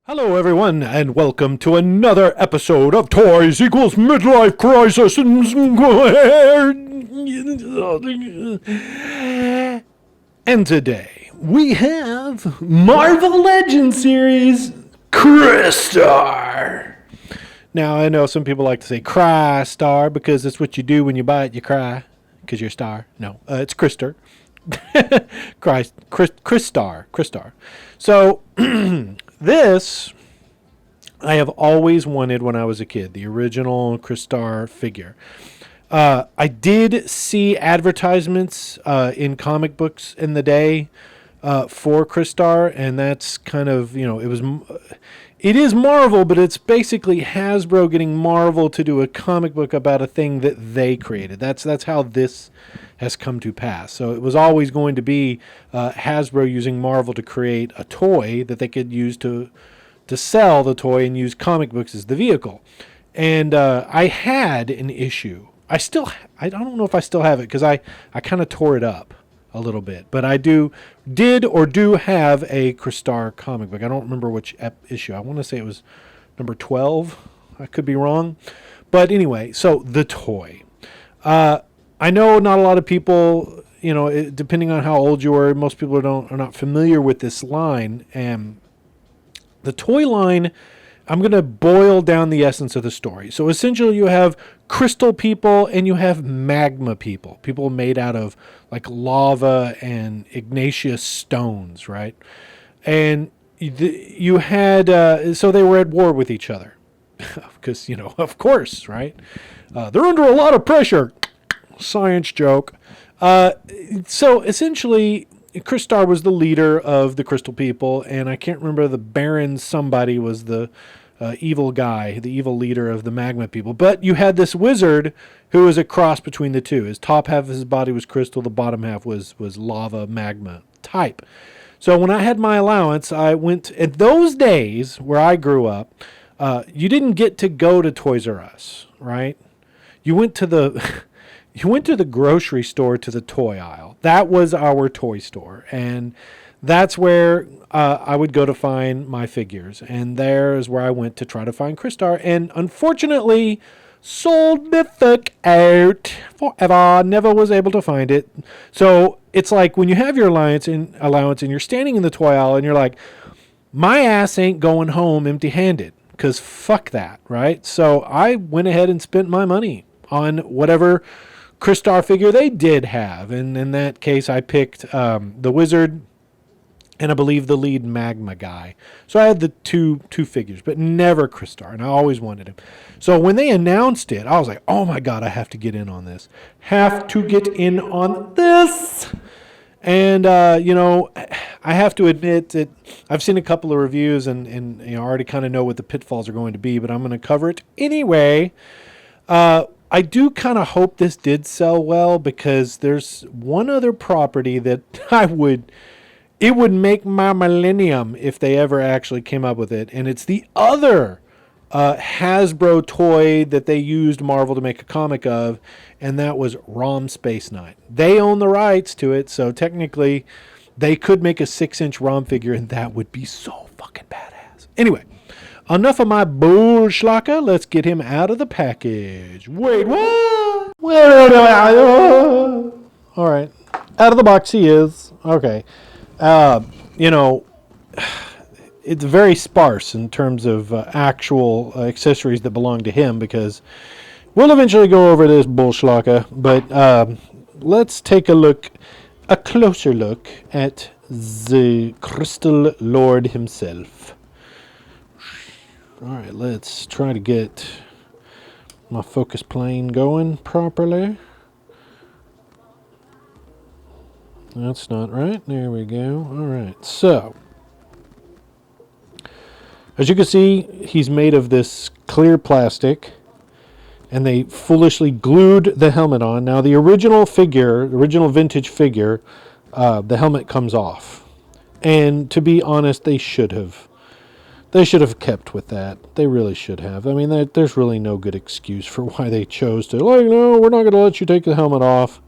Hello everyone, and welcome to another episode of Toys Equals Midlife Crisis. And today, we have Marvel Legends series, Crystar. Now, I know some people like to say Crystar because it's what you do when you buy it, you cry because you're a star. No, it's Crystar. Crystar. So, this I have always wanted when I was a kid, the original Crystar figure. I did see advertisements in comic books in the day for Crystar, and that's kind of, it is Marvel, but it's basically Hasbro getting Marvel to do a comic book about a thing that they created. That's how this has come to pass. So it was always going to be Hasbro using Marvel to create a toy that they could use to sell the toy and use comic books as the vehicle. And I had an issue. I don't know if I still have it because I kind of tore it up a little bit. But I do have a Crystar comic book. I don't remember which issue. I want to say it was number 12. I could be wrong. But anyway, so the toy. I know not a lot of people, depending on how old you are, most people are not familiar with this line. And the toy line, I'm going to boil down the essence of the story. So essentially you have crystal people and you have magma people. People made out of like lava and igneous stones, right? And you had, so they were at war with each other. Because, of course, right? They're under a lot of pressure. Science joke. So essentially, Crystar was the leader of the Crystal People, and I can't remember, the Baron somebody was the evil guy, the evil leader of the Magma People. But you had this wizard who was a cross between the two. His top half of his body was crystal, the bottom half was lava magma type. So when I had my allowance, I went, in those days where I grew up, you didn't get to go to Toys R Us, right? You went to the... You went to the grocery store, to the toy aisle. That was our toy store. And that's where I would go to find my figures. And there is where I went to try to find Crystar. And unfortunately, sold the fuck out forever. Never was able to find it. So it's like when you have your allowance and you're standing in the toy aisle and you're like, my ass ain't going home empty-handed. Because fuck that, right? So I went ahead and spent my money on whatever Crystar figure they did have, and in that case I picked the wizard and I believe the lead magma guy. So I had the two figures, but never Crystar, and I always wanted him. So when they announced it, I was like, oh my god, I have to get in on this. Have to get in on this. And I have to admit that I've seen a couple of reviews and I already kind of know what the pitfalls are going to be, but I'm going to cover it anyway. I do kind of hope this did sell well, because there's one other property that it would make my millennium if they ever actually came up with it. And it's the other Hasbro toy that they used Marvel to make a comic of, and that was ROM Space Knight. They own the rights to it, so technically they could make a 6-inch ROM figure, and that would be so fucking badass. Anyway. Enough of my bullschlacker. Let's get him out of the package. Wait, what? All right. Out of the box he is. Okay. It's very sparse in terms of actual accessories that belong to him, because we'll eventually go over this bullschlacker. But let's take a closer look at the Crystal Lord himself. All right, let's try to get my focus plane going properly. That's not right. There we go. All right, so as you can see, he's made of this clear plastic, and they foolishly glued the helmet on. Now, the original vintage figure, the helmet comes off. And to be honest, they should have kept with that. They really should have. I mean, there's really no good excuse for why they chose to, no, we're not going to let you take the helmet off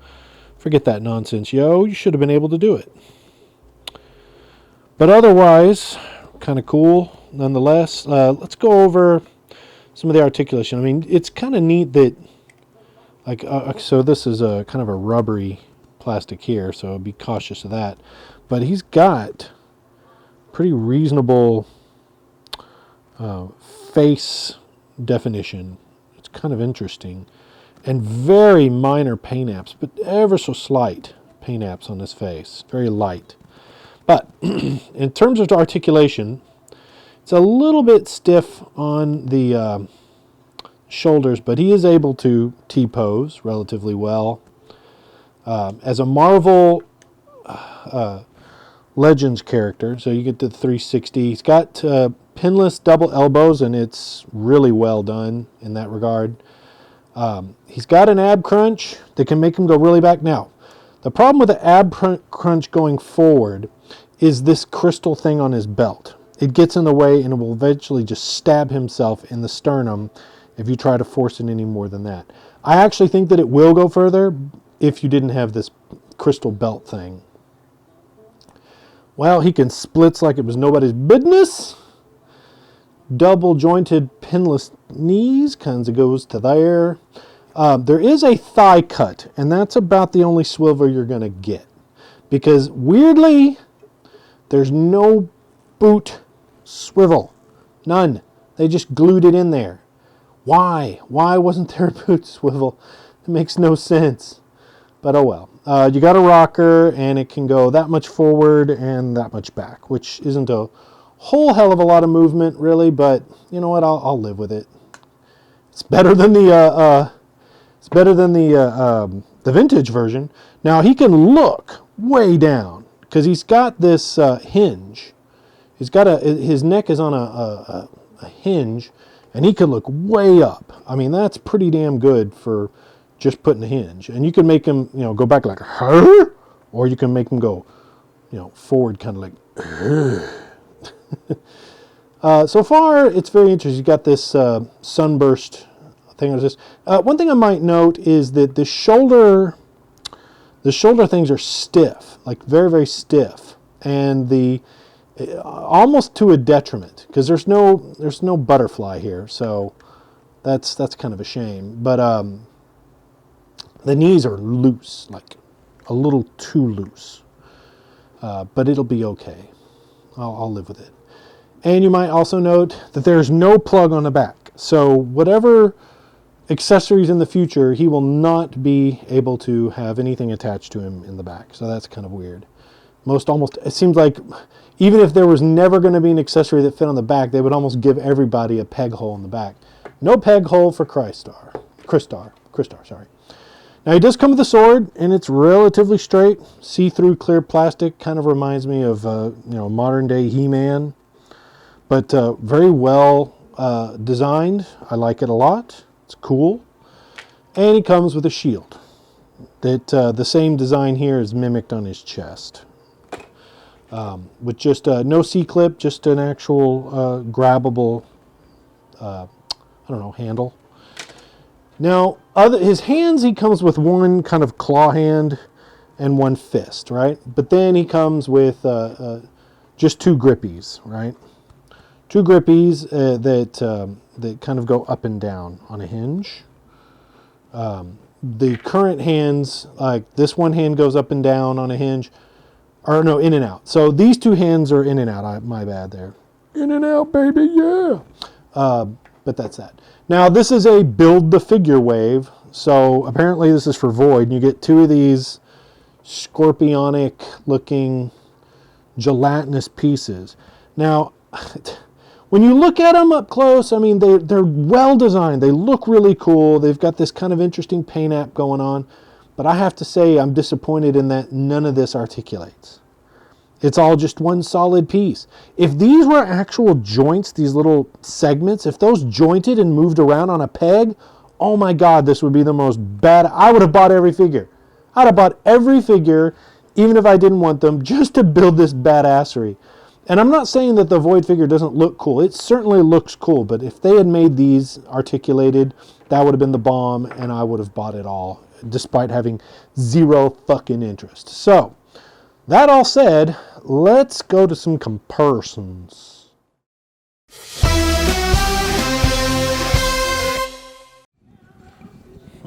Forget that nonsense, yo. You should have been able to do it. But otherwise, kind of cool nonetheless. Let's go over some of the articulation. I mean, it's kind of neat that, like, so this is a kind of a rubbery plastic here, so be cautious of that. But he's got pretty reasonable face definition. It's kind of interesting. And very minor paint apps, but ever so slight paint apps on his face. Very light. But in terms of articulation, it's a little bit stiff on the shoulders, but he is able to T-pose relatively well. As a Marvel Legends character, so you get the 360. He's got pinless double elbows, and it's really well done in that regard. He's got an ab crunch that can make him go really back. Now, the problem with the ab crunch going forward is this crystal thing on his belt. It gets in the way and it will eventually just stab himself in the sternum if you try to force it any more than that. I actually think that it will go further if you didn't have this crystal belt thing. Well, he can splits like it was nobody's business. Double jointed pinless knees kind of goes to there. There is a thigh cut, and that's about the only swivel you're going to get. Because weirdly, there's no boot swivel. None. They just glued it in there. Why? Why wasn't there a boot swivel? It makes no sense. But oh well. You got a rocker, and it can go that much forward and that much back, which isn't a whole hell of a lot of movement, really. But you know what? I'll live with it. It's better than the the vintage version. Now he can look way down because he's got this hinge. He's got his neck is on a hinge, and he can look way up. I mean, that's pretty damn good for just putting a hinge. And you can make him, go back like, huh? Or you can make him go, forward kind of like, so far, it's very interesting. You got this sunburst thing. One thing I might note is that the shoulder things are stiff, like very, very stiff, and almost to a detriment because there's no butterfly here, so that's kind of a shame. But the knees are loose, like a little too loose, but it'll be okay. I'll live with it. And you might also note that there's no plug on the back. So whatever accessories in the future, he will not be able to have anything attached to him in the back. So that's kind of weird. It seems like even if there was never going to be an accessory that fit on the back, they would almost give everybody a peg hole in the back. No peg hole for Crystar, sorry. Now he does come with a sword, and it's relatively straight, see-through clear plastic. Kind of reminds me of modern-day He-Man. But very well designed. I like it a lot. It's cool. And he comes with a shield. That the same design here is mimicked on his chest. With just no C-clip, just an actual grabbable, handle. Now, his hands, he comes with one kind of claw hand and one fist, right? But then he comes with just two grippies, right? Two grippies that kind of go up and down on a hinge. The current hands, like this one hand goes up and down on a hinge, or no, in and out. So these two hands are in and out. My bad there. In and out, baby, yeah. But that's that. Now this is a build the figure wave. So apparently this is for Void, and you get two of these scorpionic looking gelatinous pieces. Now, when you look at them up close, I mean, they're well designed. They look really cool. They've got this kind of interesting paint app going on. But I have to say, I'm disappointed in that none of this articulates. It's all just one solid piece. If these were actual joints, these little segments, if those jointed and moved around on a peg, oh my God, this would be the most bad. I would have bought every figure. I'd have bought every figure, even if I didn't want them, just to build this badassery. And I'm not saying that the Void figure doesn't look cool. It certainly looks cool, but if they had made these articulated, that would have been the bomb, and I would have bought it all. despite having zero fucking interest. So, that all said, let's go to some comparisons.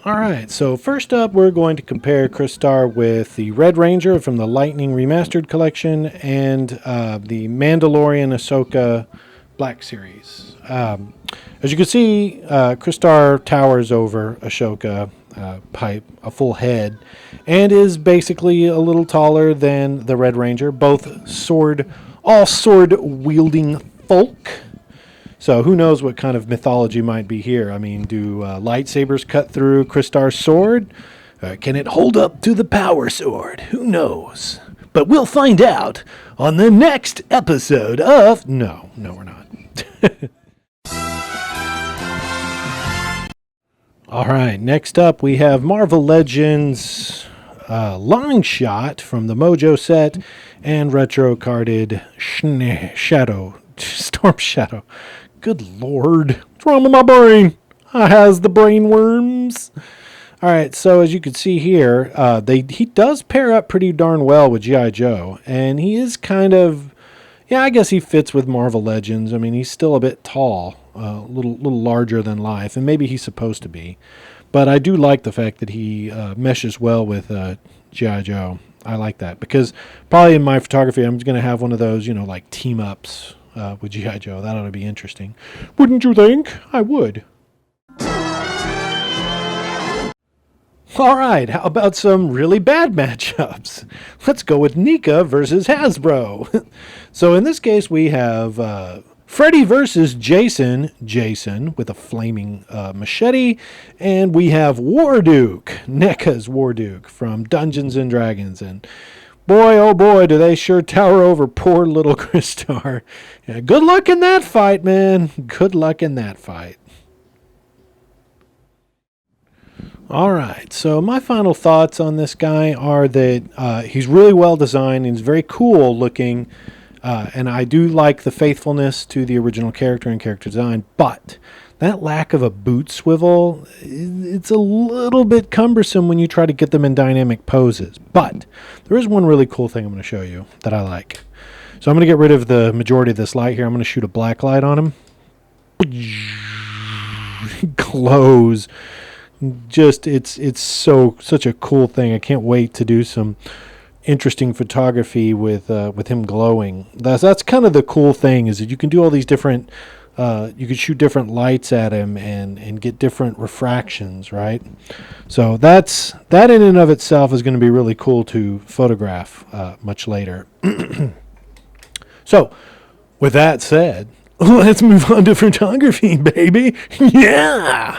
Alright, so first up we're going to compare Crystar with the Red Ranger from the Lightning Remastered Collection and the Mandalorian Ahsoka Black Series. As you can see, Crystar towers over Ahsoka pipe, a full head, and is basically a little taller than the Red Ranger, both all sword-wielding folk. So who knows what kind of mythology might be here? I mean, do lightsabers cut through Crystar's sword? Can it hold up to the power sword? Who knows? But we'll find out on the next episode of... No, we're not. All right, next up we have Marvel Legends Long Shot from the Mojo set and retro carded Storm Shadow. Good Lord, what's wrong with my brain? I has the brain worms. All right, so as you can see here, he does pair up pretty darn well with G.I.Joe, and he is kind of, yeah, I guess he fits with Marvel Legends. I mean, he's still a bit tall, a little larger than life, and maybe he's supposed to be. But I do like the fact that he meshes well with G.I. Joe. I like that because probably in my photography, I'm going to have one of those, like team-ups with G.I. Joe. That ought to be interesting. Wouldn't you think? I would. All right, how about some really bad matchups? Let's go with NECA versus Hasbro. So in this case, we have Freddy versus Jason with a flaming machete, and we have Warduke, NECA's Warduke from Dungeons and Dragons, and boy, oh boy, do they sure tower over poor little Crystar. Yeah, good luck in that fight, man. Good luck in that fight. All right, so my final thoughts on this guy are that he's really well designed. He's very cool looking, and I do like the faithfulness to the original character and character design, but that lack of a boot swivel, it's a little bit cumbersome when you try to get them in dynamic poses. But there is one really cool thing I'm going to show you that I like. So I'm going to get rid of the majority of this light here. I'm going to shoot a black light on him. Glows. Just it's such a cool thing. I can't wait to do some interesting photography with him glowing. That's kind of the cool thing, is that you can do all these different you can shoot different lights at him and get different refractions, right? So that in and of itself is going to be really cool to photograph much later. So with that said, let's move on to photography, baby. Yeah.